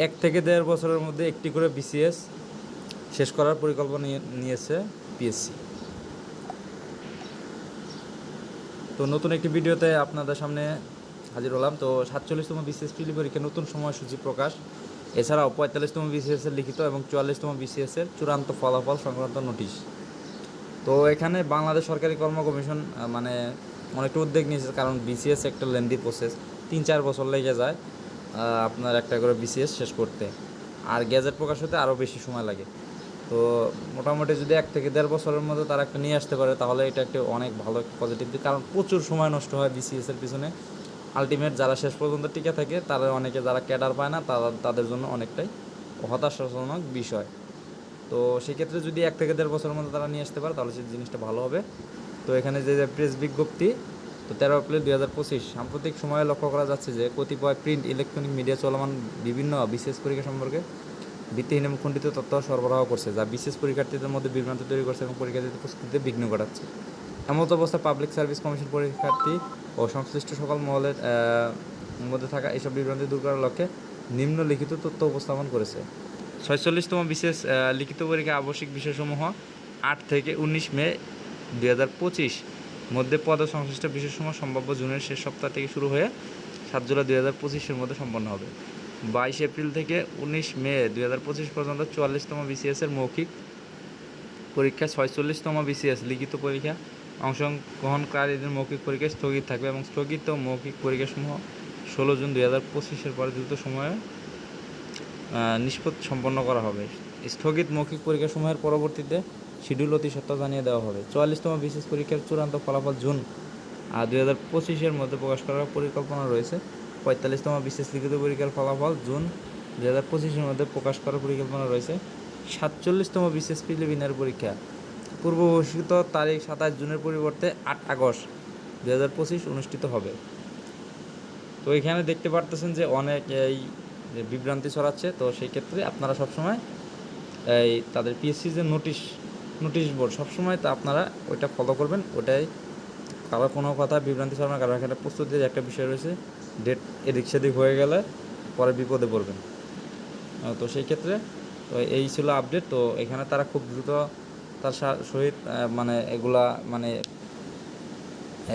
1 থেকে 1.5 বছরের মধ্যে একটি করে বিসিএস শেষ করার পরিকল্পনা নিয়েছে পিএসসি। তো নতুন একটি ভিডিওতে আপনাদের সামনে হাজির হলাম। তো 47তম বিসিএস প্রিলি পরীক্ষা নতুন সময়সূচি প্রকাশ, এছাড়াও 45তম বিসিএসের লিখিত এবং 44তম বিসিএসের চূড়ান্ত ফলাফল সংক্রান্ত নোটিশ। তো এখানে বাংলাদেশ সরকারি কর্ম কমিশন মানে অনেকটা উদ্যোগ নিয়েছে, কারণ বিসিএস একটা লেন্দি প্রসেস, 3-4 বছর লেগে যায় আপনার একটা করে বিসিএস শেষ করতে, আর গ্যাজেট প্রকাশ হতে আরও বেশি সময় লাগে। তো মোটামুটি যদি 1 থেকে 1.5 বছরের মধ্যে তারা একটা নিয়ে আসতে পারে, তাহলে এটা একটা অনেক ভালো একটা পজিটিভ দিক, কারণ প্রচুর সময় নষ্ট হয় বিসিএসের পিছনে। আলটিমেট যারা শেষ পর্যন্ত টিকে থাকে তারা অনেকে, যারা ক্যাডার পায় না তাদের জন্য অনেকটাই হতাশাজনক বিষয়। তো সেক্ষেত্রে যদি 1 থেকে 1.5 বছরের মধ্যে তারা নিয়ে আসতে পারে, তাহলে সেই জিনিসটা ভালো হবে। তো এখানে যে প্রেস বিজ্ঞপ্তি, তো 13 এপ্রিল 2025, সাম্প্রতিক সময়ে লক্ষ্য করা যাচ্ছে যে কতিপয় প্রিন্ট ইলেকট্রনিক মিডিয়া চলমান বিভিন্ন বিশেষ পরীক্ষা সম্পর্কে ভিত্তিহীন এবং খণ্ডিত তথ্য সরবরাহ করছে, যা বিশেষ পরীক্ষার্থীদের মধ্যে বিভ্রান্তি তৈরি করছে এবং পরীক্ষার্থীদের প্রস্তুতিতে বিঘ্ন ঘটাচ্ছে। এমত অবস্থা পাবলিক সার্ভিস কমিশন পরীক্ষার্থী ও সংশ্লিষ্ট সকল মহলের মধ্যে থাকা এইসব বিভ্রান্তি দূর করার লক্ষ্যে নিম্নলিখিত তথ্য উপস্থাপন করেছে। 46তম বিশেষ লিখিত পরীক্ষা আবশ্যিক বিষয়সমূহ 8 থেকে 19 মে 2025 মধ্যে পদ সংশ্লিষ্ট বিষয়সমূহ সম্ভাব্য জুনের শেষ সপ্তাহ থেকে শুরু হয়ে 7 জুলাই 2025-এর মধ্যে সম্পন্ন হবে। 22 এপ্রিল থেকে 19 মে 2025 পর্যন্ত 44তম বিসিএসের মৌখিক পরীক্ষা, 46তম বিসিএস লিখিত পরীক্ষা অংশগ্রহণকারীদের মৌখিক পরীক্ষা স্থগিত থাকবে এবং স্থগিত মৌখিক পরীক্ষাসমূহ 16 জুন 2025-এর পরে দ্রুত সময়ে নিষ্পত্তি সম্পন্ন করা হবে। স্থগিত মৌখিক পরীক্ষাসমূহের পরবর্তীতে শিডিউল অতি সত্ত্বর জানিয়ে দেওয়া হবে। 44তম বিসিএস পরীক্ষার চূড়ান্ত ফলাফল জুন 2025-এর মধ্যে প্রকাশ করার পরিকল্পনা রয়েছে। 45তম বিসিএস লিখিত পরীক্ষার ফলাফল জুন 2025-এর মধ্যে প্রকাশ করার পরিকল্পনা রয়েছে। 47তম বিসিএস প্রিলিমিনারি পরীক্ষা পূর্ব ঘোষিত তারিখ 27 জুনের পরিবর্তে 8 আগস্ট 2025 অনুষ্ঠিত হবে। তো এখানে দেখতে পারতেছেন যে অনেক এই বিভ্রান্তি ছড়াচ্ছে। তো সেই ক্ষেত্রে আপনারা সবসময় এই তাদের পিএসসি যে নোটিশ বোর্ড সবসময় তা আপনারা ওইটা ফলো করবেন, ওটাই কারো কোনো কথা বিভ্রান্তি ছড়ানো, কারণ এখানে প্রস্তুতির একটা বিষয় রয়েছে, ডেট এদিক সেদিক হয়ে গেলে পরে বিপদে পড়বেন। তো সেই ক্ষেত্রে তো এই ছিল আপডেট। তো এখানে তারা খুব দ্রুত তার সহিত মানে এগুলা মানে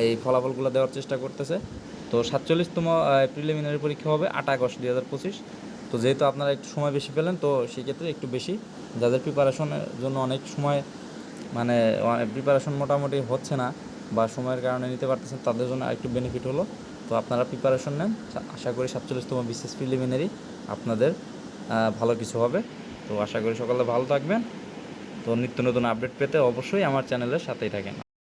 এই ফলাফলগুলো দেওয়ার চেষ্টা করতেছে। তো 47তম প্রিলিমিনারি পরীক্ষা হবে 8 আগস্ট 2025। তো যেহেতু আপনারা একটু সময় বেশি পেলেন, তো সেক্ষেত্রে একটু বেশি, যাদের প্রিপারেশনের জন্য অনেক সময় মানে প্রিপারেশন মোটামুটি হচ্ছে না বা সময়ের কারণে নিতে পারতেছেন, তাদের জন্য একটু বেনিফিট হলো। তো আপনারা প্রিপারেশন নেন, আশা করি 47তম বিসিএস প্রিলিমিনারি আপনাদের ভালো কিছু হবে। তো আশা করি সকালে ভালো থাকবেন। তো নিত্য নতুন আপডেট পেতে অবশ্যই আমার চ্যানেলের সাথেই থাকেন।